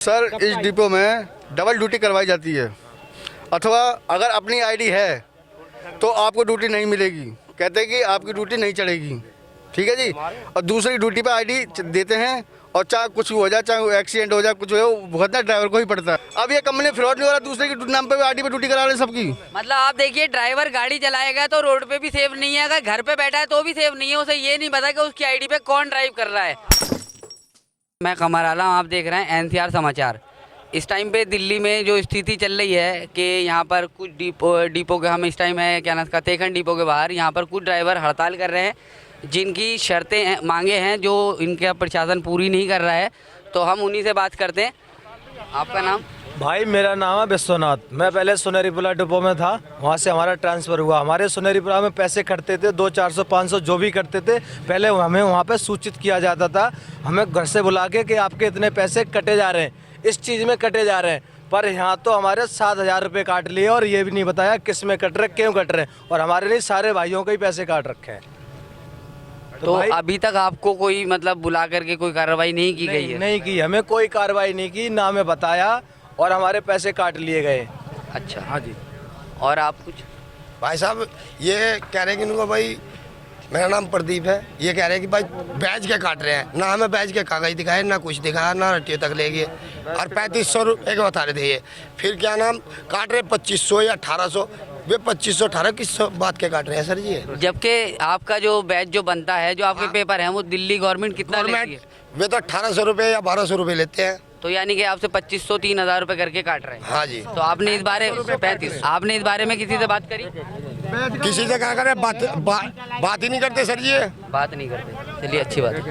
Sir इस depot में double duty करवाई जाती है, अथवा अगर अपनी आईडी है तो आपको ड्यूटी नहीं मिलेगी। कहते हैं कि आपकी ड्यूटी नहीं चढ़ेगी, ठीक है जी। और दूसरी ड्यूटी पे आईडी देते हैं और चाहे कुछ हो जाए, चाहे एक्सीडेंट हो जाए, कुछ हो, भुगतना ड्राइवर को ही पड़ता है। अब ये कंपनी फ्रॉड नहीं हो रहा, दूसरे के नाम पे आईडी पे ड्यूटी करा रहे सबकी। मतलब आप देखिए, ड्राइवर गाड़ी चलाएगा तो रोड पे भी सेफ नहीं है, अगर घर पे बैठा है तो भी सेफ नहीं है। उसे ये नहीं पता कि उसकी आईडी पे कौन ड्राइव कर रहा है। मैं कमर आलम, आप देख रहे हैं एनसीआर समाचार। इस टाइम पे दिल्ली में जो स्थिति चल रही है कि यहाँ पर कुछ डिपो के, हम इस टाइम है क्या नाम का, तेखन डिपो के बाहर, यहाँ पर कुछ ड्राइवर हड़ताल कर रहे हैं जिनकी शर्तें मांगे हैं जो इनका प्रशासन पूरी नहीं कर रहा है। तो हम उन्हीं से बात करते हैं। आपका नाम? भाई मेरा नाम है विश्वनाथ। मैं पहले सुनेरीपुरा डिपो में था, वहाँ से हमारा ट्रांसफ़र हुआ। हमारे सुनेरीपुरा में पैसे कटते थे 200, 400, 500 जो भी करते थे, पहले हमें वहाँ पे सूचित किया जाता था, हमें घर से बुला के कि आपके इतने पैसे कटे जा रहे हैं, इस चीज़ में कटे जा रहे हैं। पर यहाँ तो हमारे 7,000 रुपये काट लिए और ये भी नहीं बताया किस में कट रहे, क्यों कट रहे, और हमारे नहीं सारे भाइयों के ही पैसे काट रखे हैं। तो अभी तक आपको कोई मतलब बुला करके कोई कार्रवाई नहीं की गई है? नहीं की, हमें कोई कार्रवाई नहीं की, ना हमें बताया, और हमारे पैसे काट लिए गए। अच्छा, हाँ जी। और आप कुछ? भाई साहब ये कह रहे हैं कि इनको, भाई मेरा नाम प्रदीप है, ये कह रहे हैं कि भाई बैच के काट रहे हैं, ना हमें बैच के कागज दिखाए, ना कुछ दिखाया, ना रट्टियों तक ले गए, और 3500 रुपये के बता रहे थे ये। फिर क्या नाम काट रहे 2500 या 1800, वे 2500 18 किस बात के काट रहे हैं सर जी? जबकि आपका जो बैच जो बनता है, जो आपके पेपर हैं, वो दिल्ली गवर्नमेंट कितना लेती है? वे तो 1800 रुपये या 1200 रुपये लेते हैं। तो यानी कि आपसे 2500 3,000 रुपए करके काट रहे हैं। हाँ जी। तो आपने इस बारे 35 आपने इस बारे में किसी से बात करी? किसी से क्या करे, बात ही नहीं करते सर जी। बात नहीं करते, चलिए अच्छी बात है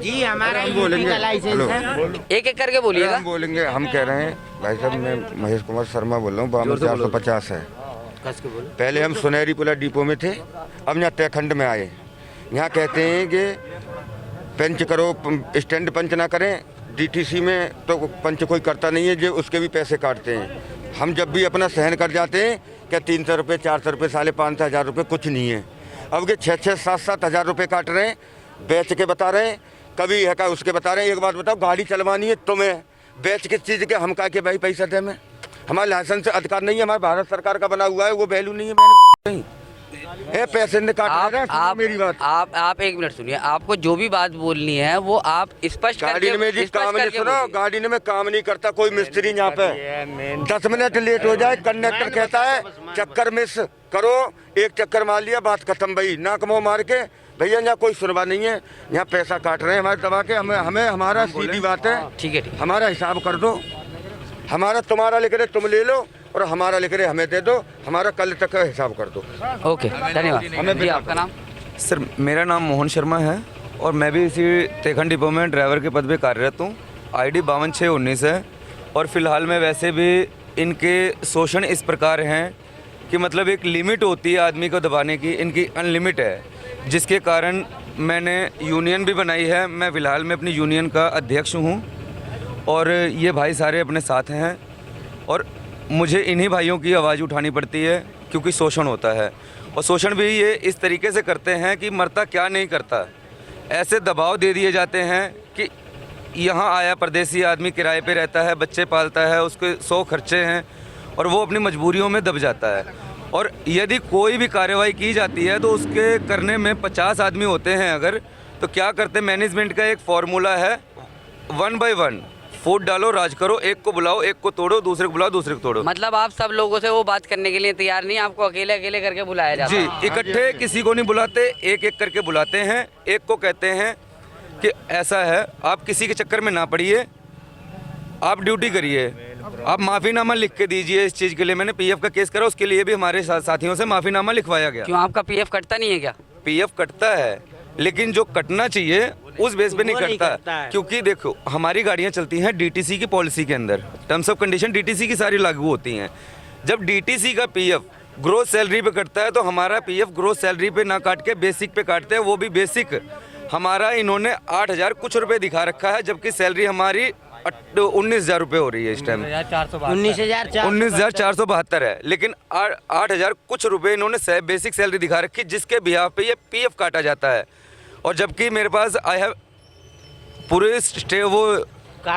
जी। हमारा बोलेंगे, लाइसेंस है। एक एक करके बोलिएगा। हम बोलेंगे। हम कह रहे हैं भाई साहब, मैं महेश कुमार शर्मा बोल रहा हूँ, 52,450 है। पहले हम सुनेरीपुरा डिपो में थे, अब यहाँ तहखंड में आए। यहाँ कहते हैं कि पंच करो, स्टैंड पंच ना करें। डीटीसी में तो पंच कोई करता नहीं है, जो उसके भी पैसे काटते हैं। हम जब भी अपना सहन कर जाते हैं, क्या 300 रुपये, 400 रुपये, 5,500, 1,000 रुपये कुछ नहीं है। अब के 6,000, 7,000, 7,000 रुपये काट रहे हैं, बेच के बता रहे हैं, कभी है का उसके बता रहे हैं। एक बात बताओ, गाड़ी चलवानी है तुम्हें, बेच किस चीज़ के? हम कहा के भाई पैसा दे, हमें हमारे लाइसेंस से अधिकार नहीं है, हमारे भारत सरकार का बना हुआ है, वो वैल्यू नहीं है। मैंने पैसे ने काट रहे हैं। मेरी बात आप एक मिनट सुनिए। आपको जो भी बात बोलनी है वो आप स्पष्ट गाड़ी में जी काम नहीं, सुनो, गाड़ी में काम नहीं करता कोई मिस्त्री। यहाँ पे 10 मिनट लेट हो जाए, कंडक्टर कहता है चक्कर मिस करो, एक चक्कर मार लिया, बात खत्म। भाई नाक मुँह मार के, भैया यहाँ कोई सुनवा नहीं है, यहाँ पैसा काट रहे हैं हमारे दबा के। हमें हमारा सीधी बात है, ठीक है, हमारा हिसाब कर दो। हमारा तुम्हारा लिख रहे तुम ले लो, और हमारा लिख रहे हमें दे दो, हमारा कल तक का हिसाब कर दो। ओके, धन्यवाद। जी, आपका नाम? सर मेरा नाम मोहन शर्मा है और मैं भी इसी तेखन डिपो में ड्राइवर के पद पे कार्यरत हूँ। आईडी 52,619 है। और फिलहाल में वैसे भी इनके शोषण इस प्रकार हैं कि मतलब एक लिमिट होती है आदमी को दबाने की, इनकी अनलिमिट है, जिसके कारण मैंने यूनियन भी बनाई है। मैं फ़िलहाल में अपनी यूनियन का अध्यक्ष हूँ और ये भाई सारे अपने साथ हैं, और मुझे इन्हीं भाइयों की आवाज़ उठानी पड़ती है क्योंकि शोषण होता है। और शोषण भी ये इस तरीके से करते हैं कि मरता क्या नहीं करता, ऐसे दबाव दे दिए जाते हैं कि यहाँ आया परदेसी आदमी, किराए पे रहता है, बच्चे पालता है, उसके 100 खर्चे हैं, और वो अपनी मजबूरियों में दब जाता है। और यदि कोई भी कार्रवाई की जाती है तो उसके करने में 50 आदमी होते हैं अगर, तो क्या करते, मैनेजमेंट का एक फार्मूला है, 1 by 1 फूट डालो, राज करो, एक को बुलाओ, एक को तोड़ो, दूसरे को बुलाओ, दूसरे को तोड़ो। मतलब आप सब लोगों से वो बात करने के लिए तैयार नहीं, आपको अकेले अकेले करके बुलाया जाता है? जी, इकट्ठे किसी को नहीं बुलाते, एक एक करके बुलाते हैं। एक को कहते हैं कि ऐसा है, आप किसी के चक्कर में ना पड़िए, आप ड्यूटी करिए, आप माफ़ीनामा लिख के दीजिए। इस चीज़ के लिए मैंने पीएफ का केस करा, उसके लिए भी हमारे साथियों से माफ़ीनामा लिखवाया गया। क्यों, आपका पीएफ कटता नहीं है क्या? पीएफ कटता है, लेकिन जो कटना चाहिए उस बेस पे नहीं कटता है। क्योंकि देखो, हमारी गाड़ियां चलती हैं डीटीसी की पॉलिसी के अंदर, टर्म्स ऑफ कंडीशन डीटीसी की सारी लागू होती हैं। जब डीटीसी का पीएफ ग्रोस सैलरी पे कटता है तो हमारा पीएफ ग्रोस सैलरी पे ना काट के बेसिक पे काटते हैं, वो भी बेसिक। हमारा इन्होंने 8,000 कुछ रुपये दिखा रखा है, जबकि सैलरी हमारी 19,000 रुपये हो रही है इस टाइम। 19,472 है, लेकिन 8,000 कुछ रुपये इन्होंने बेसिक सैलरी दिखा रखी, जिसके बिहाफ पे ये पीएफ काटा जाता है। और जबकि मेरे पास आई हैव पूरे वो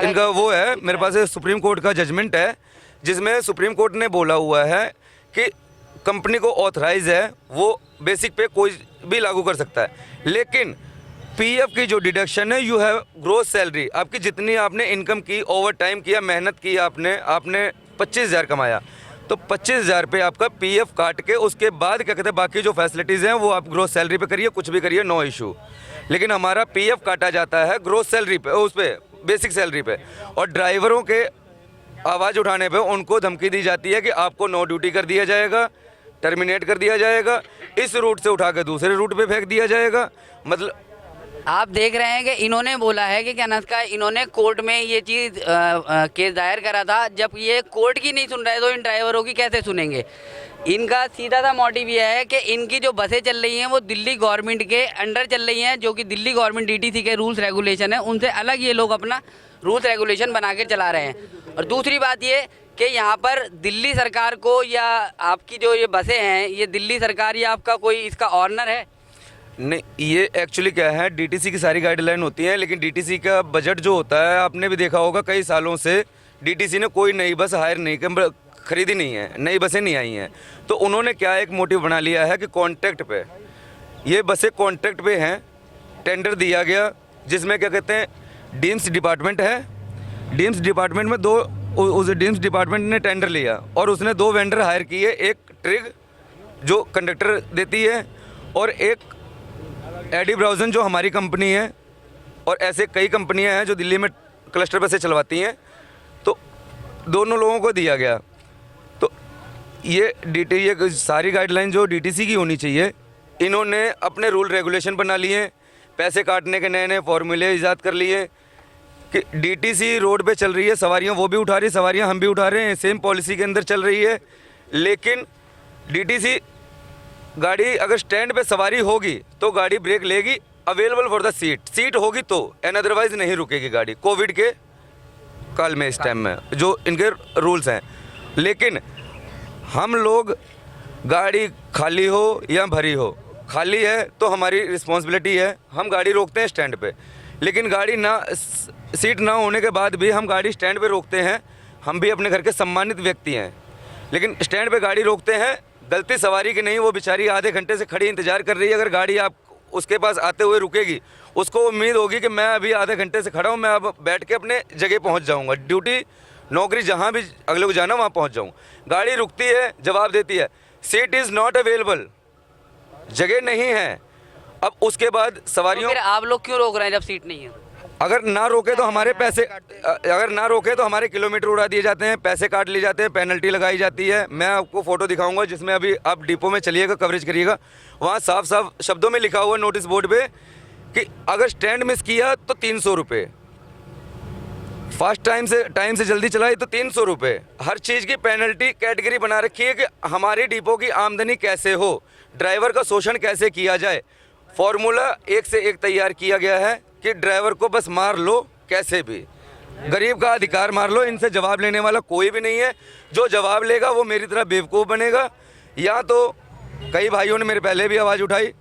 इनका वो है, मेरे पास सुप्रीम कोर्ट का जजमेंट है जिसमें सुप्रीम कोर्ट ने बोला हुआ है कि कंपनी को ऑथराइज है वो बेसिक पे कोई भी लागू कर सकता है, लेकिन पीएफ की जो डिडक्शन है, यू हैव ग्रोस सैलरी, आपकी जितनी आपने इनकम की, ओवर टाइम किया, मेहनत की, आपने 25,000 कमाया, तो 25,000 पे आपका पीएफ काट के उसके बाद क्या कहते हैं बाकी जो फैसिलिटीज़ हैं वो आप ग्रोस सैलरी पे करिए, कुछ भी करिए, नो इशू। लेकिन हमारा पीएफ काटा जाता है ग्रोस सैलरी पे, उस पे बेसिक सैलरी पे, और ड्राइवरों के आवाज़ उठाने पे उनको धमकी दी जाती है कि आपको नो ड्यूटी कर दिया जाएगा, टर्मिनेट कर दिया जाएगा, इस रूट से उठा के दूसरे रूट पे फेंक दिया जाएगा। मतलब आप देख रहे हैं कि इन्होंने बोला है कि क्या नाम का, इन्होंने कोर्ट में ये चीज़ केस दायर करा था। जब ये कोर्ट की नहीं सुन रहे तो इन ड्राइवरों की कैसे सुनेंगे। इनका सीधा सा मोटिव ये है कि इनकी जो बसें चल रही हैं वो दिल्ली गवर्नमेंट के अंडर चल रही हैं, जो कि दिल्ली गवर्नमेंट डीटीसी के रूल्स रेगुलेशन है, उनसे अलग ये लोग अपना रूल्स रेगुलेशन बना के चला रहे हैं। और दूसरी बात ये कि यहाँ पर दिल्ली सरकार को या आपकी जो ये बसें हैं, ये दिल्ली सरकार या आपका कोई इसका ऑनर है? नहीं, ये एक्चुअली क्या है, डीटीसी की सारी गाइडलाइन होती हैं, लेकिन डीटीसी का बजट जो होता है, आपने भी देखा होगा कई सालों से डीटीसी ने कोई नई बस हायर नहीं खरीदी नहीं है, नई बसें नहीं आई हैं। तो उन्होंने क्या एक मोटिव बना लिया है कि कॉन्ट्रैक्ट पे ये बसें कॉन्ट्रैक्ट पे हैं, टेंडर दिया गया जिसमें क्या कहते हैं डीम्स डिपार्टमेंट है, डीम्स डिपार्टमेंट में उस डीम्स डिपार्टमेंट ने टेंडर लिया और उसने 2 वेंडर हायर किए, एक ट्रिग जो कंडक्टर देती है और एक एडी ब्राउजन जो हमारी कंपनी है, और ऐसे कई कंपनियां हैं जो दिल्ली में क्लस्टर बसें चलवाती हैं। तो दोनों लोगों को दिया गया। तो ये सारी गाइडलाइन जो डीटीसी की होनी चाहिए, इन्होंने अपने रूल रेगुलेशन बना लिए, पैसे काटने के नए नए फॉर्मूले ईजाद कर लिए कि डीटीसी रोड पे चल रही है, सवारियां वो भी उठा रही है, सवारियां हम भी उठा रहे हैं, सेम पॉलिसी के अंदर चल रही है। लेकिन डीटीसी गाड़ी अगर स्टैंड पे सवारी होगी तो गाड़ी ब्रेक लेगी, अवेलेबल फॉर द सीट होगी तो, एंड अदरवाइज नहीं रुकेगी गाड़ी, कोविड के काल में, इस टाइम में जो इनके रूल्स हैं। लेकिन हम लोग गाड़ी खाली हो या भरी हो, खाली है तो हमारी रिस्पॉन्सिबिलिटी है, हम गाड़ी रोकते हैं स्टैंड पे, लेकिन गाड़ी ना सीट ना होने के बाद भी हम गाड़ी स्टैंड पे रोकते हैं। हम भी अपने घर के सम्मानित व्यक्ति हैं, लेकिन स्टैंड पे गाड़ी रोकते हैं, गलती सवारी की नहीं, वो बेचारी आधे घंटे से खड़ी इंतजार कर रही है। अगर गाड़ी आप उसके पास आते हुए रुकेगी, उसको उम्मीद होगी कि मैं अभी आधे घंटे से खड़ा हूँ, मैं अब बैठ के अपने जगह पहुँच जाऊँगा, ड्यूटी नौकरी जहाँ भी अगले को जाना वहाँ पहुँच जाऊँ। गाड़ी रुकती है, जवाब देती है सीट इज़ नॉट अवेलेबल, जगह नहीं है। अब उसके बाद सवारियों, फिर आप लोग क्यों रोक रहे हैं जब सीट नहीं है? अगर ना रोके तो हमारे पैसे, अगर ना रोके तो हमारे किलोमीटर उड़ा दिए जाते हैं, पैसे काट लिए जाते हैं, पेनल्टी लगाई जाती है। मैं आपको फ़ोटो दिखाऊंगा जिसमें अभी आप डिपो में चलिएगा, कवरेज करिएगा, वहाँ साफ साफ शब्दों में लिखा हुआ नोटिस बोर्ड पे कि अगर स्टैंड मिस किया तो 300 रुपये, फास्ट टाइम से जल्दी चलाई तो 300 रुपये। हर चीज़ की पेनल्टी कैटेगरी बना रखी है कि हमारी डिपो की आमदनी कैसे हो, ड्राइवर का शोषण कैसे किया जाए। फॉर्मूला एक से एक तैयार किया गया है कि ड्राइवर को बस मार लो कैसे भी, गरीब का अधिकार मार लो, इनसे जवाब लेने वाला कोई भी नहीं है। जो जवाब लेगा वो मेरी तरह बेवकूफ़ बनेगा। या तो कई भाइयों ने मेरे पहले भी आवाज़ उठाई,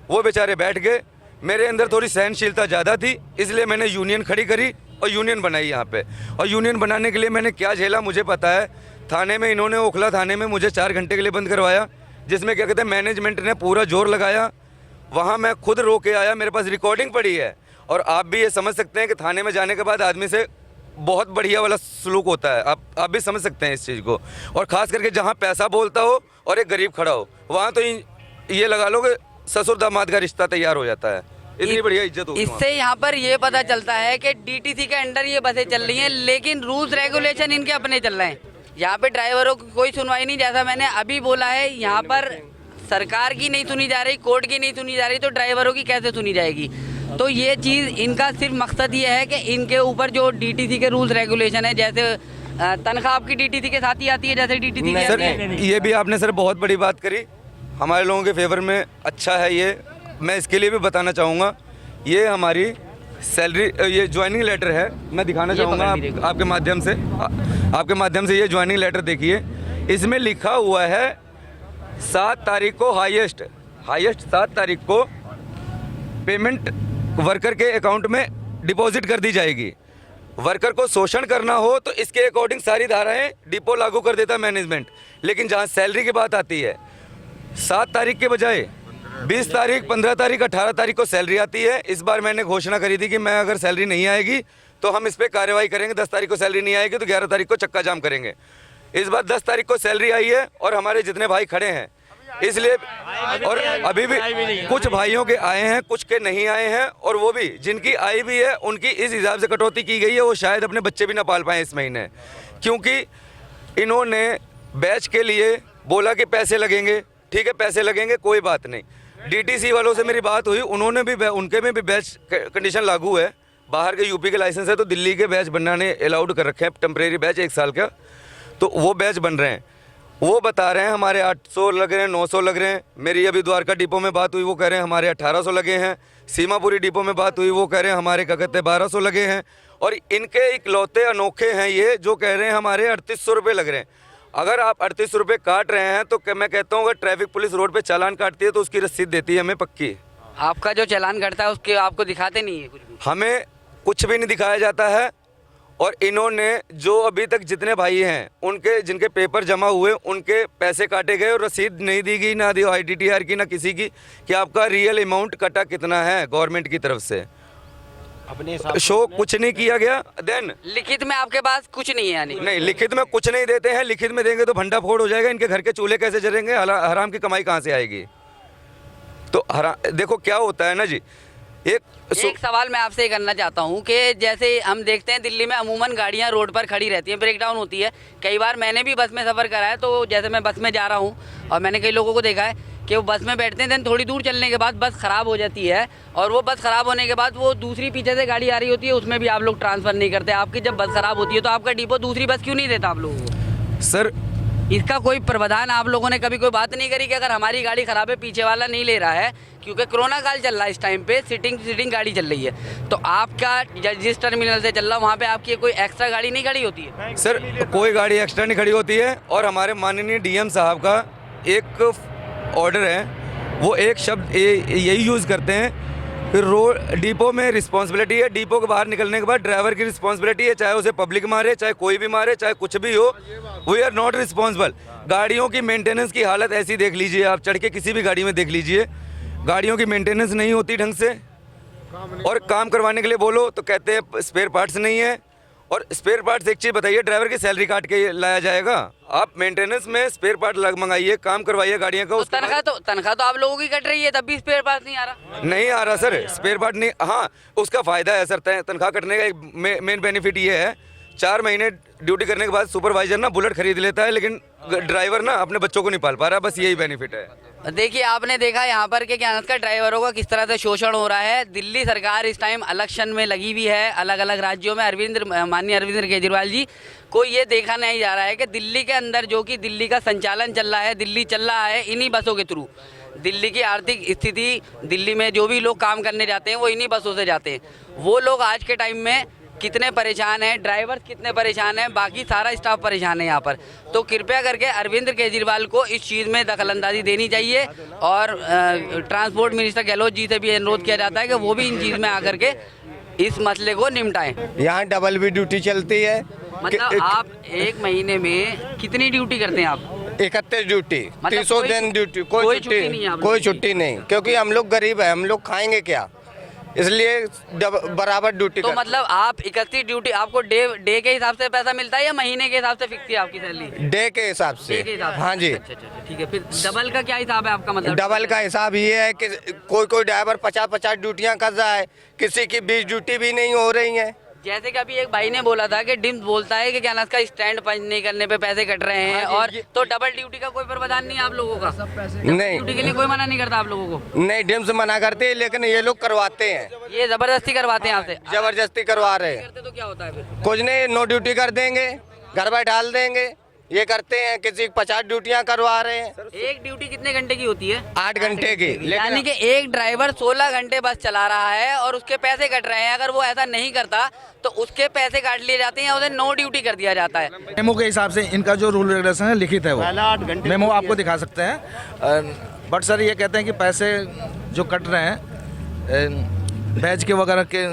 वो बेचारे बैठ गए, मेरे अंदर थोड़ी सहनशीलता ज़्यादा थी, इसलिए मैंने यूनियन खड़ी करी और यूनियन बनाई यहाँ पे। और यूनियन बनाने के लिए मैंने क्या झेला मुझे पता है। थाने में इन्होंने, ओखला थाने में मुझे 4 घंटे के लिए बंद करवाया, जिसमें क्या कहते हैं मैनेजमेंट ने पूरा जोर लगाया। वहाँ मैं खुद रो के आया, मेरे पास रिकॉर्डिंग पड़ी है। और आप भी ये समझ सकते हैं कि थाने में जाने के बाद आदमी से बहुत बढ़िया वाला सलूक होता है, आप भी समझ सकते हैं इस चीज़ को। और ख़ास करके जहाँ पैसा बोलता हो और एक गरीब खड़ा हो, वहाँ तो ये लगा लो कि ससुर दामाद का रिश्ता तैयार हो जाता है, इतनी बढ़िया इज्जत होती है। इससे यहाँ पर ये पता चलता है कि डीटीसी के अंडर ये बसें चल रही हैं, लेकिन रूल्स रेगुलेशन इनके अपने चल रहे हैं। यहाँ पे ड्राइवरों की कोई सुनवाई नहीं, जैसा मैंने अभी बोला है, यहाँ पर सरकार की नहीं सुनी जा रही, कोर्ट की नहीं सुनी जा रही, तो ड्राइवरों की कैसे सुनी जाएगी। तो ये चीज़ इनका सिर्फ मकसद ये है कि इनके ऊपर जो डीटीसी के रूल्स रेगुलेशन है, जैसे तनख्वाह आपकी डीटीसी के साथ ही आती है, जैसे डीटीसी की सर आती है। ये भी आपने सर बहुत बड़ी बात करी, हमारे लोगों के फेवर में अच्छा है ये। मैं इसके लिए भी बताना चाहूँगा, ये हमारी सैलरी, ये ज्वाइनिंग लेटर है, मैं दिखाना चाहूँगा आपके आपके माध्यम से ये ज्वाइनिंग लेटर देखिए। इसमें लिखा हुआ है 7 तारीख को हाईएस्ट 7 तारीख को पेमेंट वर्कर के अकाउंट में डिपॉजिट कर दी जाएगी। वर्कर को शोषण करना हो तो इसके अकॉर्डिंग सारी धाराएं डिपो लागू कर देता मैनेजमेंट। लेकिन जहां सैलरी की बात आती है, 7 तारीख के बजाय 20 तारीख, 15 तारीख, 18 तारीख को सैलरी आती है। इस बार मैंने घोषणा करी थी कि मैं अगर सैलरी नहीं आएगी तो हम इस पर कार्रवाई करेंगे। 10 तारीख को सैलरी नहीं आएगी तो 11 तारीख को चक्का जाम करेंगे। इस बार 10 तारीख को सैलरी आई है और हमारे जितने भाई खड़े हैं, इसलिए, और अभी भी कुछ भाइयों के आए हैं, कुछ के नहीं आए हैं, और वो भी जिनकी आई भी है उनकी इस हिसाब से कटौती की गई है, वो शायद अपने बच्चे भी ना पाल पाएँ इस महीने, क्योंकि इन्होंने बैच के लिए बोला कि पैसे लगेंगे। ठीक है, पैसे लगेंगे, कोई बात नहीं। डीटीसी वालों से मेरी बात हुई, उन्होंने भी, उनके में भी बैच कंडीशन लागू है। बाहर के यूपी के लाइसेंस है तो दिल्ली के बैच बनाने अलाउड कर रखे हैं, टेम्परेरी बैच 1 साल का, तो वो बैच बन रहे हैं। वो बता रहे हैं हमारे 800 लग रहे हैं, 900 लग रहे हैं। मेरी अभी द्वारका डिपो में बात हुई, वो कह रहे हैं हमारे 1800 लगे हैं। सीमापुरी डिपो में बात हुई, वो कह रहे हैं हमारे क्या कहते हैं 1200 लगे हैं। और इनके इकलौते अनोखे हैं ये जो कह रहे हैं हमारे 3800 रुपये लग रहे हैं। अगर आप 3800 रुपये काट रहे हैं तो मैं कहता हूँ अगर ट्रैफिक पुलिस रोड पे चालान काटती है तो उसकी रसीद देती है हमें पक्की। आपका जो चालान कटता है उसके आपको दिखाते नहीं है कुछ भी? हमें कुछ भी नहीं दिखाया जाता है। और इन्होंने जो अभी तक जितने भाई हैं उनके जिनके पेपर जमा हुए उनके पैसे काटे गए और रसीद नहीं दी गई, ना दी ITTR की, ना किसी की, कि आपका रियल अमाउंट कटा कितना है गवर्नमेंट की तरफ से। अपने शो कुछ नहीं किया गया। देन लिखित में आपके पास कुछ नहीं है यानी? नहीं, लिखित में कुछ नहीं देते हैं। लिखित में देंगे तो भंडा फोड़ हो जाएगा, इनके घर के चूल्हे कैसे जलेंगे, हराम की कमाई कहाँ से आएगी। तो देखो क्या होता है ना जी, एक सवाल मैं आपसे करना चाहता हूँ कि जैसे हम देखते हैं दिल्ली में अमूमन गाड़ियाँ रोड पर खड़ी रहती हैं, ब्रेक डाउन होती है। कई बार मैंने भी बस में सफ़र करा है, तो जैसे मैं बस में जा रहा हूँ और मैंने कई लोगों को देखा है कि वो बस में बैठते हैं, देन थोड़ी दूर चलने के बाद बस ख़राब हो जाती है, और वो बस ख़राब होने के बाद वो दूसरी पीछे से गाड़ी आ रही होती है, उसमें भी आप लोग ट्रांसफ़र नहीं करते। आपकी जब बस ख़राब होती है तो आपका डिपो दूसरी बस क्यों नहीं देता आप लोगों को? सर, इसका कोई प्रावधान आप लोगों ने कभी कोई बात नहीं करी कि अगर हमारी गाड़ी ख़राब है, पीछे वाला नहीं ले रहा है, क्योंकि कोरोना काल चल रहा है, इस टाइम पे सिटिंग गाड़ी चल रही है, तो आपका जिस टर्मिनल से चल रहा है वहाँ पे आपकी कोई एक्स्ट्रा गाड़ी नहीं खड़ी होती है? सर, कोई गाड़ी एक्स्ट्रा नहीं खड़ी होती है। और हमारे माननीय DM साहब का एक ऑर्डर है, वो एक शब्द यही यूज़ करते हैं, रोड डिपो में रिस्पॉन्सिबिलिटी है। डिपो के बाहर निकलने के बाद ड्राइवर की रिस्पॉन्सिबिलिटी है, चाहे उसे पब्लिक मारे, चाहे कोई भी मारे, चाहे कुछ भी हो, वी आर नॉट रिस्पॉन्सिबल। गाड़ियों की मेंटेनेंस की हालत ऐसी देख लीजिए, आप चढ़ के किसी भी गाड़ी में देख लीजिए, गाड़ियों की मेंटेनेंस नहीं होती ढंग से। और काम करवाने के लिए बोलो तो कहते हैं स्पेयर पार्ट्स नहीं है। और स्पेयर पार्ट्स, एक चीज़ बताइए, ड्राइवर की सैलरी काट के लाया जाएगा? आप मेंटेनेंस में स्पेयर पार्ट मंगाइए, काम करवाइए गाड़ियों का। तनख्वाह तो आप लोगों की कट रही है, तब भी स्पेयर पार्ट नहीं आ रहा? नहीं आ रहा सर, स्पेयर पार्ट नहीं। हाँ, उसका फ़ायदा है सर, तनख्वाह कटने का एक मेन बेनिफिट ये है, 4 महीने ड्यूटी करने के बाद सुपरवाइजर ना बुलेट खरीद लेता है, लेकिन ड्राइवर ना अपने बच्चों को नहीं पाल पा रहा, बस यही बेनिफिट है। देखिए, आपने देखा यहाँ पर कि क्या का ड्राइवरों का किस तरह से शोषण हो रहा है। दिल्ली सरकार इस टाइम इलेक्शन में लगी हुई है, अलग अलग राज्यों में। माननीय अरविंद केजरीवाल जी को ये देखा नहीं जा रहा है कि दिल्ली के अंदर जो कि दिल्ली का संचालन चल रहा है, दिल्ली चल रहा है इन्हीं बसों के थ्रू। दिल्ली की आर्थिक स्थिति, दिल्ली में जो भी लोग काम करने जाते हैं वो इन्हीं बसों से जाते हैं। वो लोग आज के टाइम में कितने परेशान हैं, ड्राइवर्स कितने परेशान हैं, बाकी सारा स्टाफ परेशान है यहाँ पर। तो कृपया करके अरविंद केजरीवाल को इस चीज़ में दखलंदाजी देनी चाहिए, और ट्रांसपोर्ट मिनिस्टर गहलोत जी से भी अनुरोध किया जाता है कि वो भी इन चीज़ में आकर के इस मसले को निपटाएं। यहाँ डबल भी ड्यूटी चलती है। मतलब आप एक महीने में कितनी ड्यूटी करते हैं आप? 31 ड्यूटी, मतलब 300 दिन ड्यूटी, कोई छुट्टी नहीं, क्योंकि हम लोग गरीब है, हम लोग खाएंगे क्या, इसलिए बराबर ड्यूटी। तो मतलब आप 31 ड्यूटी, आपको डे के हिसाब से पैसा मिलता है या महीने के हिसाब से फिक्स है आपकी सैलरी? डे के हिसाब से। हाँ जी। अच्छा, ठीक है। फिर डबल का क्या हिसाब है आपका? मतलब डबल का हिसाब ये है कि कोई ड्राइवर 50-50 ड्यूटियाँ कर रहा है, किसी की 20 ड्यूटी भी नहीं हो रही है। जैसे कि अभी एक भाई ने बोला था कि डिम्स बोलता है कि क्या ना, इसका स्टैंड पंच नहीं करने पे पैसे कट रहे हैं, और तो डबल ड्यूटी का कोई प्रावधान नहीं है आप लोगों का? नहीं, ड्यूटी के लिए कोई मना नहीं करता आप लोगों को? नहीं, डिम्स मना करते हैं, लेकिन ये लोग करवाते हैं, ये जबरदस्ती करवाते हैं आपसे? जबरदस्ती करवा रहे हैं। करते तो क्या होता है फिर? कुछ नहीं, नो ड्यूटी कर देंगे, घर बैठा देंगे, ये करते हैं। किसी 50 ड्यूटियाँ करवा रहे हैं। एक ड्यूटी कितने घंटे की होती है? 8 घंटे की। यानी कि एक ड्राइवर 16 घंटे बस चला रहा है और उसके पैसे कट रहे हैं। अगर वो ऐसा नहीं करता तो उसके पैसे काट लिए जाते हैं या उसे नो ड्यूटी कर दिया जाता है। मेमो के हिसाब से इनका जो रूल रेगुलेशन है लिखित है, वो मेमो आपको दिखा सकते हैं। बट सर ये कहते हैं कि पैसे जो कट रहे हैं बैच के वगैरह के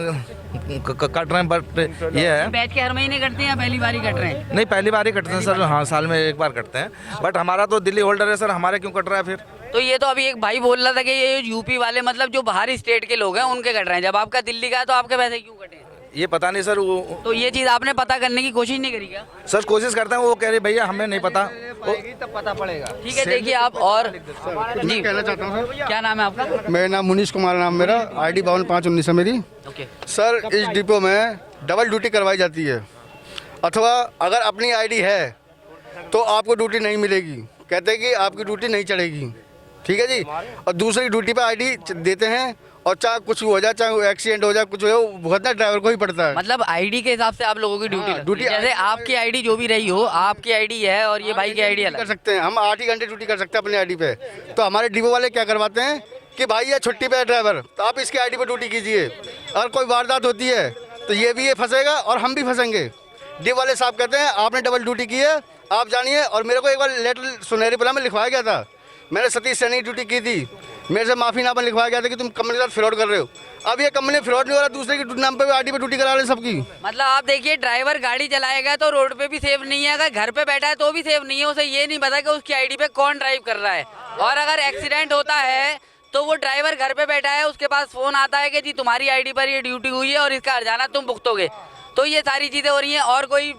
कट रहे हैं, बट ये है बैच के हर महीने कटते हैं या पहली बार ही कट रहे हैं? नहीं, पहली बार ही कटते हैं सर, हाँ साल में एक बार कटते हैं, बट हमारा तो दिल्ली होल्डर है सर, हमारे क्यों कट रहा है फिर? तो ये तो अभी एक भाई बोल रहा था कि ये यूपी वाले मतलब जो बाहरी स्टेट के लोग हैं उनके कट रहे हैं, जब आपका दिल्ली का है तो आपके पैसे क्यों कटे हैं? ये पता नहीं सर, वो तो ये चीज़ आपने पता करने की कोशिश नहीं करी क्या? सर कोशिश करते हैं, वो कह रहे भैया हमें नहीं पता। तब पता पड़ेगा। ठीक है, देखिए आप और जी कहना चाहता हूँ सर, क्या नाम है आपका? मेरा नाम मुनीश कुमार नाम मेरा, ID 5219 है मेरी। ओके, सर इस डिपो में डबल ड्यूटी करवाई जाती है, अथवा अगर अपनी ID है तो आपको ड्यूटी नहीं मिलेगी, कहते हैं कि आपकी ड्यूटी नहीं चढ़ेगी, ठीक है जी। और दूसरी ड्यूटी पे ID देते हैं, और चाहे कुछ हो जाए, चाहे एक्सीडेंट हो जाए, कुछ हो, भुगतना ड्राइवर को ही पड़ता है। मतलब आईडी के हिसाब से आप लोगों की ड्यूटी हाँ, लगती है। ड्यूटी जैसे आपकी आईडी जो भी रही हो, आपकी आईडी है और ये भाई की आईडी कर अलग। सकते हैं हम 8 ही घंटे ड्यूटी कर सकते हैं अपनी ID पे। तो हमारे डिपो वाले क्या करवाते हैं कि भाई ये छुट्टी पे है ड्राइवर, तो आप इसकी ID पे ड्यूटी कीजिए, अगर कोई वारदात होती है तो ये फंसेगा और हम भी फंसेंगे। डिपो वाले साहब कहते हैं आपने डबल ड्यूटी की है, आप जानिए। और मेरे को एक बार लेटर सुनहरी पुला में लिखवाया गया था, मैंने सतीश सैनी ड्यूटी की थी, मेरे से माफीनामा लिखवाया गया था कि तुम कंपनी के साथ फ्रॉड कर रहे हो। अब ये कंपनी फ्रॉड नहीं हो रहा, दूसरे के नाम पे ID पे ड्यूटी करा रहे हैं सबकी। मतलब आप देखिए, ड्राइवर गाड़ी चलाएगा तो रोड पे भी सेफ नहीं है, अगर घर पे बैठा है तो भी सेफ नहीं है। उसे ये नहीं पता कि उसकी आईडी पे कौन ड्राइव कर रहा है। और अगर एक्सीडेंट होता है तो वो ड्राइवर घर पे बैठा है, उसके पास फोन आता है कि जी तुम्हारी आईडी पर ये ड्यूटी हुई है और इसका हर्जाना तुम भुगतोगे। तो ये सारी चीजें हो रही हैं। और कोई?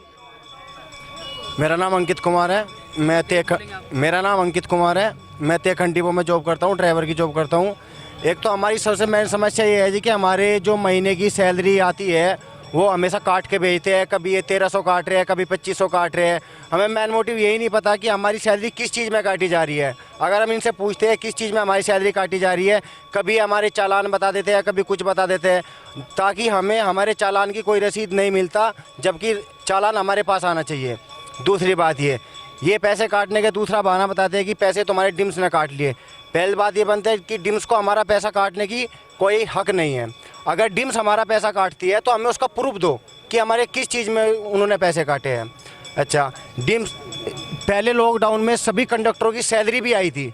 मेरा नाम अंकित कुमार है, मेरा नाम अंकित कुमार है, मैं तेखंड डिपो में जॉब करता हूँ, ड्राइवर की जॉब करता हूँ। एक तो हमारी सबसे मेन समस्या ये है जी कि हमारे जो महीने की सैलरी आती है वो हमेशा काट के भेजते हैं, कभी ये 1300 काट रहे हैं, कभी 2500 काट रहे हैं। हमें मेन मोटिव यही नहीं पता कि हमारी सैलरी किस चीज़ में काटी जा रही है। अगर हम इनसे पूछते हैं किस चीज़ में हमारी सैलरी काटी जा रही है, कभी हमारे चालान बता देते हैं, कभी कुछ बता देते हैं, ताकि हमें हमारे चालान की कोई रसीद नहीं मिलता, जबकि चालान हमारे पास आना चाहिए। दूसरी बात ये पैसे काटने के दूसरा बहाना बताते हैं कि पैसे तुम्हारे डिम्स ने काट लिए। पहली बात ये बनता है कि डिम्स को हमारा पैसा काटने की कोई हक नहीं है। अगर डिम्स हमारा पैसा काटती है तो हमें उसका प्रूफ दो कि हमारे किस चीज़ में उन्होंने पैसे काटे हैं। अच्छा, डिम्स पहले लॉकडाउन में सभी कंडक्टरों की सैलरी भी आई थी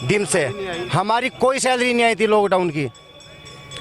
डिम्स से, हमारी कोई सैलरी नहीं आई थी लॉकडाउन की।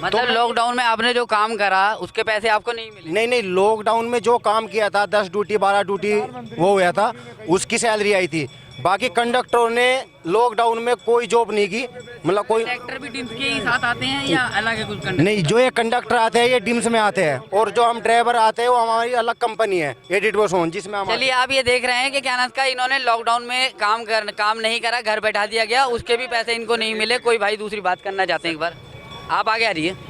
मतलब लॉकडाउन में आपने जो काम करा उसके पैसे आपको नहीं मिले? नहीं, लॉकडाउन में जो काम किया था, 10 ड्यूटी 12 ड्यूटी वो हुआ था, उसकी सैलरी आई थी। बाकी कंडक्टरों ने लॉकडाउन में कोई जॉब नहीं की, मतलब कोई। कंडक्टर भी डिम्स के ही साथ आते हैं या अलग है कुछ कंडक्टर? नहीं, जो ये कंडक्टर आते हैं ये डिम्स में आते हैं, और जो हम ड्राइवर आते हैं वो हमारी अलग कंपनी है एडिट बोसोन, जिसमें हम। चलिए, आप ये देख रहे हैं कि क्या नाम का, इन्होंने लॉकडाउन में काम नहीं करा, घर बैठा दिया गया, उसके भी पैसे इनको नहीं मिले। कोई भाई दूसरी बात करना चाहते हैं, एक बार आप आगे आ रही है।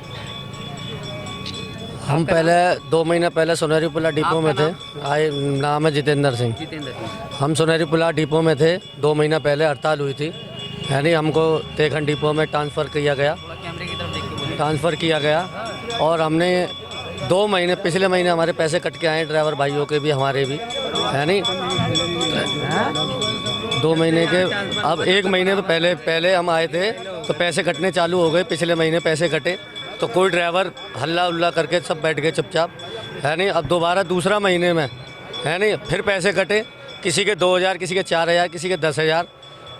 हम पहले 2 महीने पहले सुनहरी पुला डिपो में थे। नाम है जितेंद्र सिंह। हम सुनहरी पुला डिपो में थे, 2 महीना पहले हड़ताल हुई थी, यानी हमको तेखंड डिपो में ट्रांसफ़र किया गया और हमने 2 महीने, पिछले महीने हमारे पैसे कट के आए, ड्राइवर भाइयों के भी हमारे भी, यानी 2 महीने के। अब 1 महीने पहले हम आए थे तो पैसे कटने चालू हो गए, पिछले महीने पैसे कटे तो कोई ड्राइवर हल्ला उल्ला करके सब बैठ गए चुपचाप, है नहीं। अब दोबारा दूसरा महीने में, है नहीं, फिर पैसे कटे, किसी के 2000, किसी के 4000, किसी के 10,000।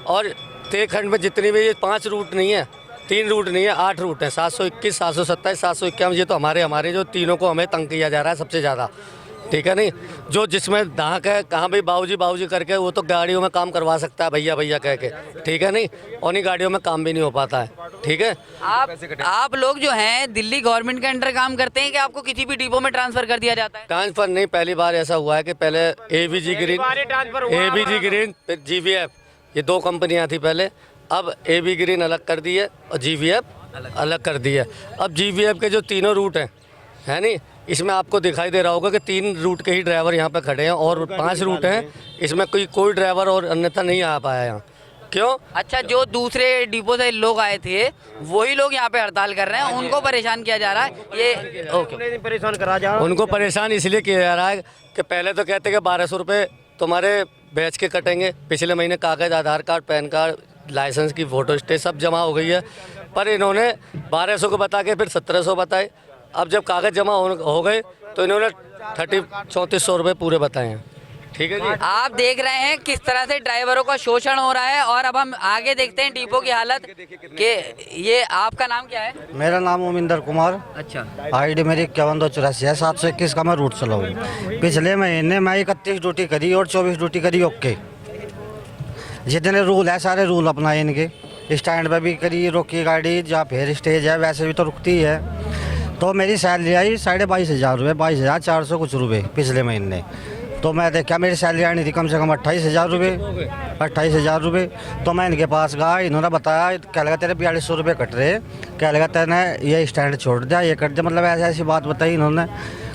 और तेखंड में जितनी भी, ये 5 रूट नहीं है, 3 रूट नहीं है, 8 रूट हैं, 721, 727, 751। ये तो हमारे जो तीनों को हमें तंग किया जा रहा है सबसे ज़्यादा, ठीक है नहीं। जो जिसमें दाहक है, कहाँ भाई बाबूजी करके, वो तो गाड़ियों में काम करवा सकता है भैया कह के, ठीक है नहीं, और नहीं गाड़ियों में काम भी नहीं हो पाता है, ठीक है। आप लोग जो हैं दिल्ली गवर्नमेंट के अंडर काम करते हैं कि आपको किसी भी डिपो में ट्रांसफर कर दिया जाता है? ट्रांसफ़र नहीं, पहली बार ऐसा हुआ है कि पहले ABG ग्रीन फिर GVF, ये 2 कंपनियाँ थी पहले। अब AB ग्रीन अलग कर दी है और GVF अलग कर दी है। अब GVF के जो तीनों रूट हैं, है नहीं, इसमें आपको दिखाई दे रहा होगा कि 3 रूट के ही ड्राइवर यहाँ पे खड़े हैं और 5 रूट हैं, इसमें कोई ड्राइवर और अन्यथा नहीं आ पाया यहाँ। क्यों? अच्छा, जो दूसरे डिपो से लोग आए थे वही लोग यहाँ पे हड़ताल कर रहे हैं, उनको परेशान किया जा रहा है। ये ओके, परेशान करा जा रहा है। उनको परेशान इसलिए किया जा रहा है कि पहले तो कहते कि 1200 रुपये तुम्हारे बैच के कटेंगे, पिछले महीने कागज़, आधार कार्ड, पैन कार्ड, लाइसेंस की फ़ोटो स्टेट सब जमा हो गई है, पर इन्होंने 1200 को बता के फिर 1700 बताए। अब जब कागज़ जमा हो गए तो इन्होंने 3400 रुपये पूरे बताए हैं, ठीक है जी। आप देख रहे हैं किस तरह से ड्राइवरों का शोषण हो रहा है। और अब हम आगे देखते हैं डिपो की हालत कि ये आपका नाम क्या है? मेरा नाम उमिंदर कुमार, अच्छा, आईडी मेरी 5184 है, 721 का मैं रूट चलाऊँ। पिछले महीने मैं 31 ड्यूटी करी और 24 ड्यूटी करी ओके। जितने रूल है सारे रूल अपनाए इनके। स्टैंड पे भी करी रोकी गाड़ी, जहाँ फिर स्टेज है वैसे भी तो रुकती है। तो मेरी सैलरी आई 22,500 रुपये, 22,400 कुछ रुपये पिछले महीने। तो मैं देखा मेरी सैलरी आनी थी कम से कम 28,000 रुपये, 28,000 रुपये। तो मैं इनके पास गया, इन्होंने बताया क्या लगा तेरे 4200 रुपये कट रहे, क्या लगा तेने ये स्टैंड छोड़ दिया, ये कट दिया, मतलब ऐसी ऐसी बात बताई इन्होंने।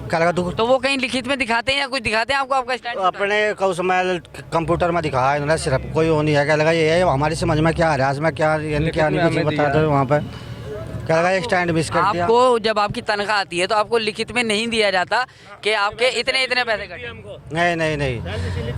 क्या लगा तू तो वो कहीं लिखित में दिखाते हैं या कुछ दिखाते हैं आपको आपका स्टैंड? अपने को उसमें कंप्यूटर में दिखाया इन्होंने, सिर्फ कोई वो नहीं है। क्या लगा ये हमारी समझ में क्या आ रहा है, इसमें क्या यानी क्या नहीं कुछ बता दो वहाँ पर। क्या लगा ये स्टैंड मिस कर दिया। आपको जब आपकी तनख्वाह आती है तो आपको लिखित में नहीं दिया जाता कि आपके इतने इतने पैसे कटे? नहीं नहीं नहीं,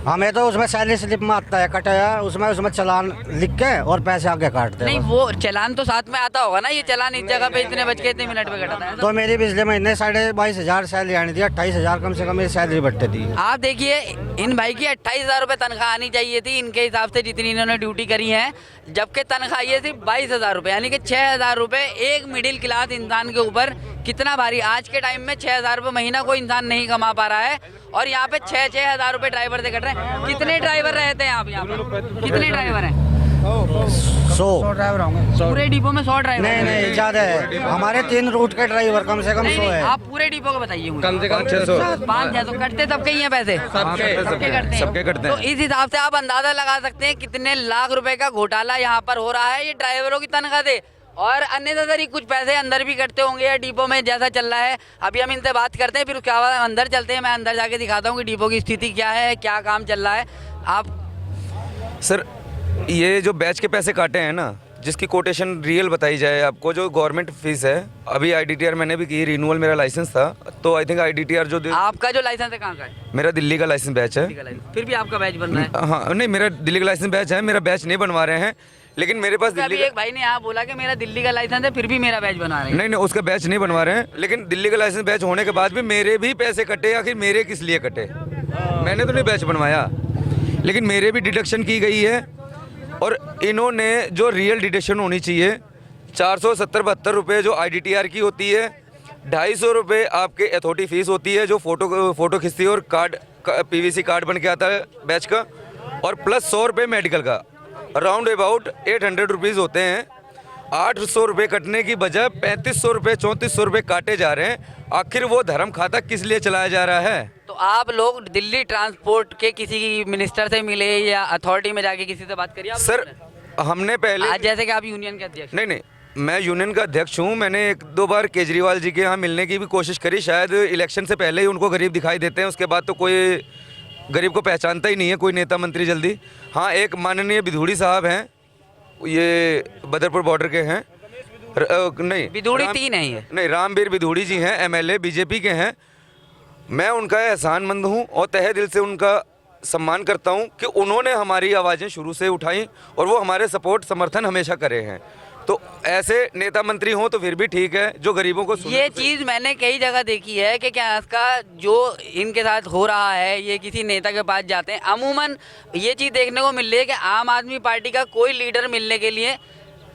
हमें तो उसमें सैलरी स्लिप में आता है कटाया, उसमें चलान लिख के और पैसे आगे काटते हैं। नहीं, वो चलान तो साथ में आता होगा ना, ये चलान इस जगह पे इतने बज के इतने मिनट पे कटा था। तो मेरी पिछले महीने 22,500 सैलरी आनी थी, 28,000 कम से कम मेरी सैलरी बढ़ती थी। आप देखिए इन भाई की 28,000 रुपये तनख्वाह आनी चाहिए थी इनके हिसाब से जितनी इन्होंने ड्यूटी करी है, जबकि तनख्वाह ये थी 22,000 रुपये, यानी कि 6,000 रुपये एक मिडिल क्लास इंसान के ऊपर कितना भारी। आज के टाइम में 6,000 रुपये महीना कोई इंसान नहीं कमा पा रहा है और यहाँ पे 6,000 रुपये ड्राइवर से कट रहे हैं। कितने ड्राइवर रहते हैं आप यहाँ पे? कितने ड्राइवर हैं? 100 ड्राइवर होंगे पूरे डिपो में 100 ड्राइवर? नहीं नहीं ज़्यादा है, हमारे 3 रूट के ड्राइवर कम से कम 100 है। आप पूरे डिपो को बताइए मुझे। कम से कम 600। 500 कटते सबके ही हैं पैसे? सबके करते हैं। तो इस हिसाब से आप अंदाजा लगा सकते हैं कितने लाख रुपए का घोटाला यहाँ पर हो रहा है ये ड्राइवरों की तनख्वाह से। और अन्य कुछ पैसे अंदर भी कटते होंगे या डिपो में जैसा चल रहा है। अभी हम इनसे बात करते हैं, फिर उसके बाद अंदर चलते हैं। मैं अंदर जाके दिखाता हूँ कि डिपो की स्थिति क्या है, क्या काम चल रहा है। आप सर ये जो बैच के पैसे काटे हैं ना, जिसकी कोटेशन रियल बताई जाए आपको, जो गवर्नमेंट फीस है, अभी आईडीटीआर मैंने भी की, रिन्यूअल मेरा लाइसेंस था, तो आई थिंक आईडीटीआर जो आपका जो लाइसेंस है कहाँ का है? मेरा दिल्ली का लाइसेंस बैच है। फिर भी आपका बैच बन रहा है? हाँ नहीं, मेरा दिल्ली का लाइसेंस बैच है, मेरा बैच नहीं बनवा रहे हैं, लेकिन मेरे पास अभी एक भाई ने यहाँ बोला कि मेरा दिल्ली का लाइसेंस है फिर भी मेरा बैच बना रहे हैं। नहीं, उसका बैच नहीं बनवा रहे हैं, लेकिन दिल्ली का लाइसेंस बैच होने के बाद भी मेरे भी पैसे कटे। आखिर मेरे किस लिए कटे? मैंने तो नहीं बैच बनवाया, लेकिन मेरे भी डिडक्शन की गई है। और इन्होंने जो रियल डिडक्शन होनी चाहिए 470-72 रुपये जो आईडीटीआर की होती है, 250 रुपये आपके अथॉरिटी फीस होती है जो फोटो खिंचती है और कार्ड पीवीसी कार्ड बन के आता है बैच का, और प्लस 100 रुपये मेडिकल का, अराउंड अबाउट 800 रुपीज़ होते हैं। 800 रुपये कटने की बजाय 3500 रुपये 3400 रुपये काटे जा रहे हैं। आखिर वो धर्म खाता किस लिए चलाया जा रहा है? तो आप लोग दिल्ली ट्रांसपोर्ट के किसी मिनिस्टर से मिले या अथॉरिटी में जाके किसी से बात करिए? सर हमने पहले आज जैसे कि आप यूनियन के अध्यक्ष? नहीं, मैं यूनियन का अध्यक्ष हूँ। मैंने 1-2 बार केजरीवाल जी के यहाँ मिलने की भी कोशिश करी, शायद इलेक्शन से पहले ही उनको गरीब दिखाई देते हैं, उसके बाद तो कोई गरीब को पहचानता ही नहीं है कोई नेता मंत्री जल्दी। हाँ, एक माननीय बिधूड़ी साहब हैं, ये बदरपुर बॉर्डर के हैं। नहीं बिधूड़ी 3 है ये? नहीं, रामवीर बिधूड़ी जी हैं, एमएलए बीजेपी के हैं। मैं उनका एहसानमंद हूँ और तहे दिल से उनका सम्मान करता हूँ कि उन्होंने हमारी आवाज़ें शुरू से उठाई और वो हमारे सपोर्ट समर्थन हमेशा करे हैं। तो ऐसे नेता मंत्री हों तो फिर भी ठीक है, जो गरीबों को ये चीज़ मैंने कई जगह देखी है कि क्या इसका जो इनके साथ हो रहा है, ये किसी नेता के पास जाते हैं, अमूमन ये चीज़ देखने को मिल रही है कि आम आदमी पार्टी का कोई लीडर मिलने के लिए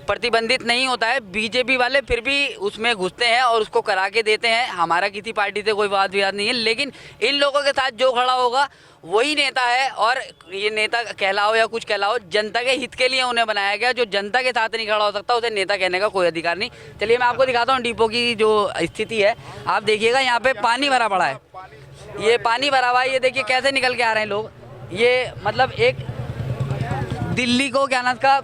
प्रतिबंधित नहीं होता है, बीजेपी वाले फिर भी उसमें घुसते हैं और उसको करा के देते हैं। हमारा किसी पार्टी से कोई वाद विवाद नहीं है, लेकिन इन लोगों के साथ जो खड़ा होगा वही नेता है। और ये नेता कहलाओ या कुछ कहलाओ, जनता के हित के लिए उन्हें बनाया गया। जो जनता के साथ नहीं खड़ा हो सकता उसे नेता कहने का कोई अधिकार नहीं। चलिए मैं आपको दिखाता हूँ डिपो की जो स्थिति है। आप देखिएगा यहाँ पे पानी भरा पड़ा है, ये पानी भरा हुआ है, ये देखिए कैसे निकल के आ रहे हैं लोग। ये मतलब एक दिल्ली को क्या नाम का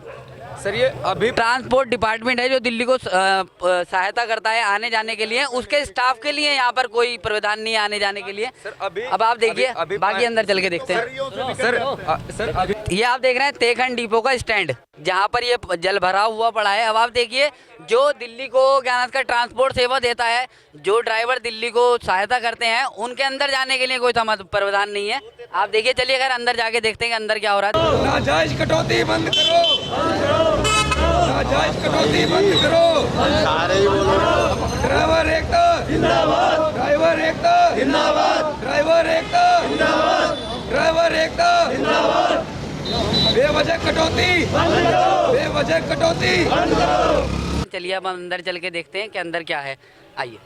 सर, ये अभी ट्रांसपोर्ट डिपार्टमेंट है जो दिल्ली को सहायता करता है आने जाने के लिए, उसके स्टाफ के लिए यहाँ पर कोई प्रावधान नहीं है आने जाने के लिए। सर अभी अब आप देखिए, बाकी अंदर चल के देखते हैं। सर अभी ये आप देख रहे हैं तेखंड डिपो का स्टैंड, जहाँ पर ये जल भरा हुआ पड़ा है। अब आप देखिए, जो दिल्ली को क्या नाम का ट्रांसपोर्ट सेवा देता है, जो ड्राइवर दिल्ली को सहायता करते हैं, उनके अंदर जाने के लिए कोई प्रावधान नहीं है। आप देखिए, चलिए अगर अंदर जाके देखते हैं कि अंदर क्या हो रहा है। नाजायज कटौती बंद करो, नाजायज कटौती बंद करो। ड्राइवर एकता जिंदाबाद, ड्राइवर एकता जिंदाबाद, ड्राइवर एकता जिंदाबाद, ड्राइवर बेवजह कटौती, बेवजह कटौती। चलिए अब हम अंदर चल के देखते हैं कि अंदर क्या है, आइए।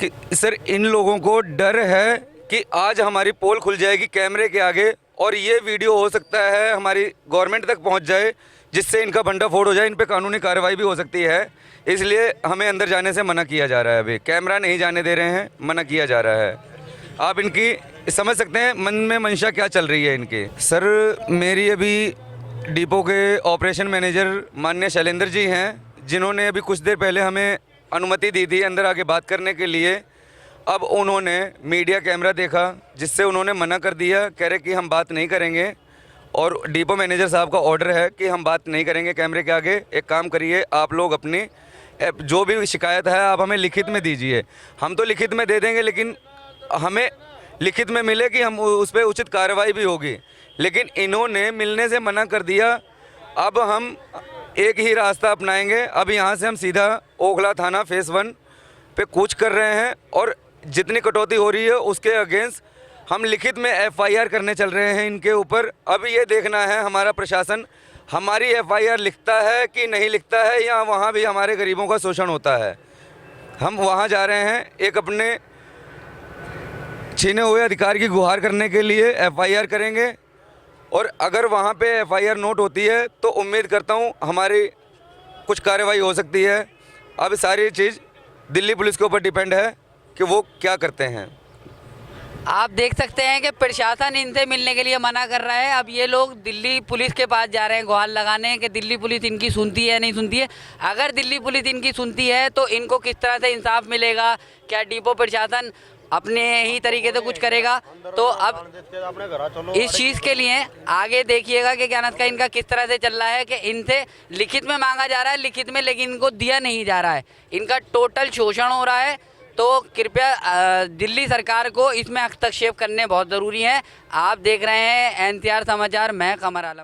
कि सर इन लोगों को डर है कि आज हमारी पोल खुल जाएगी कैमरे के आगे और ये वीडियो हो सकता है हमारी गवर्नमेंट तक पहुंच जाए, जिससे इनका भंडाफोड़ हो जाए, इन पे कानूनी कार्रवाई भी हो सकती है। इसलिए हमें अंदर जाने से मना किया जा रहा है। अभी कैमरा नहीं जाने दे रहे हैं, मना किया जा रहा है। आप इनकी समझ सकते हैं मन में मंशा क्या चल रही है इनकी। सर मेरी अभी डिपो के ऑपरेशन मैनेजर माननीय शैलेंद्र जी हैं, जिन्होंने अभी कुछ देर पहले हमें अनुमति दी थी अंदर आके बात करने के लिए। अब उन्होंने मीडिया कैमरा देखा, जिससे उन्होंने मना कर दिया, कह रहे कि हम बात नहीं करेंगे। और डिपो मैनेजर साहब का ऑर्डर है कि हम बात नहीं करेंगे कैमरे के आगे। एक काम करिए, आप लोग अपनी जो भी शिकायत है आप हमें लिखित में दीजिए। हम तो लिखित में दे देंगे, लेकिन हमें लिखित में मिले कि हम उस पर उचित कार्रवाई भी होगी। लेकिन इन्होंने मिलने से मना कर दिया। अब हम एक ही रास्ता अपनाएंगे। अब यहाँ से हम सीधा ओखला थाना फेस 1 पे कूच कर रहे हैं और जितनी कटौती हो रही है उसके अगेंस्ट हम लिखित में FIR करने चल रहे हैं इनके ऊपर। अब ये देखना है हमारा प्रशासन हमारी FIR लिखता है कि नहीं लिखता है, या वहाँ भी हमारे गरीबों का शोषण होता है। हम वहाँ जा रहे हैं एक अपने छीने हुए अधिकार की गुहार करने के लिए। FIR करेंगे और अगर वहाँ पे FIR नोट होती है तो उम्मीद करता हूँ हमारी कुछ कार्रवाई हो सकती है। अब सारी चीज़ दिल्ली पुलिस के ऊपर डिपेंड है कि वो क्या करते हैं। आप देख सकते हैं कि प्रशासन इनसे मिलने के लिए मना कर रहा है। अब ये लोग दिल्ली पुलिस के पास जा रहे हैं गुहार लगाने कि दिल्ली पुलिस इनकी सुनती है नहीं सुनती है। अगर दिल्ली पुलिस इनकी सुनती है तो इनको किस तरह से इंसाफ मिलेगा? क्या डिपो प्रशासन अपने ही तरीके से कुछ करेगा? तो अब इस चीज़ के लिए आगे देखिएगा कि क्या नाम का इनका किस तरह से चल रहा है कि इनसे लिखित में मांगा जा रहा है, लिखित में, लेकिन इनको दिया नहीं जा रहा है। इनका टोटल शोषण हो रहा है। तो कृपया दिल्ली सरकार को इसमें हस्तक्षेप करने बहुत ज़रूरी है। आप देख रहे हैं NCR समाचार, मैं कमर आलम।